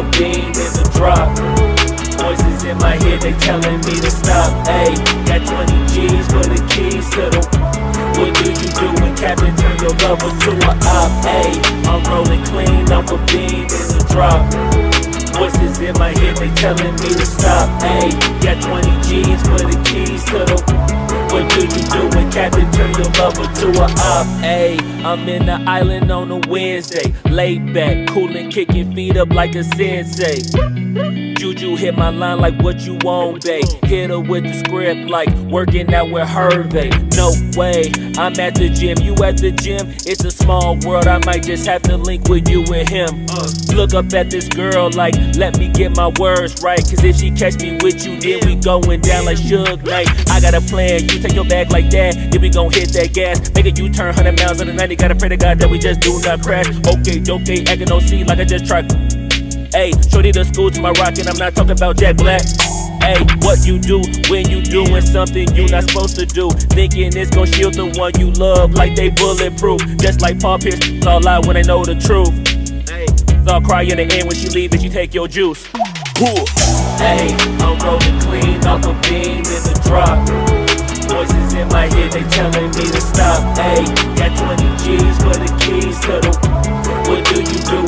a bean in the drop. Voices in my head, they telling me to stop. Ayy, got 20 G's for the keys to the. What do you do when Captain turn your lover to a op? Ayy, I'm rolling clean off a bean in the drop. Voices in my head, they telling me to stop. Ayy, got 20 G's for the keys to the. What do you do when Captain turn your lover to a op? Ayy, I'm in the island on a Wednesday, laid back, coolin', kicking feet up like a sensei. Juju hit my line like what you want, babe. Hit her with the script like working out with Hervey. No way, I'm at the gym, you at the gym. It's a small world, I might just have to link with you and him. Look up at this girl like, let me get my words right. Cause if she catch me with you, then we going down like Suge Knight. I got a plan, you take your bag like that, then we gon' hit that gas. Make a U-turn 100 miles on the 90, gotta pray to God that we just do not crash. Okay, acting on C like I just tried. Ayy, shorty the school to my rocket, I'm not talking about Jack Black. Ayy, what you do when you doing something you not supposed to do? Thinking it's gon' shield the one you love like they bulletproof. Just like Paul Pierce, it's all lie when they know the truth. Ayy, so I'll cry in the end when she leave and she take your juice. Ayy, I'm rolling clean off a bean in the drop. Voices in my head, they telling me to stop. Ayy, got 20 G's for the keys to the. What do you do?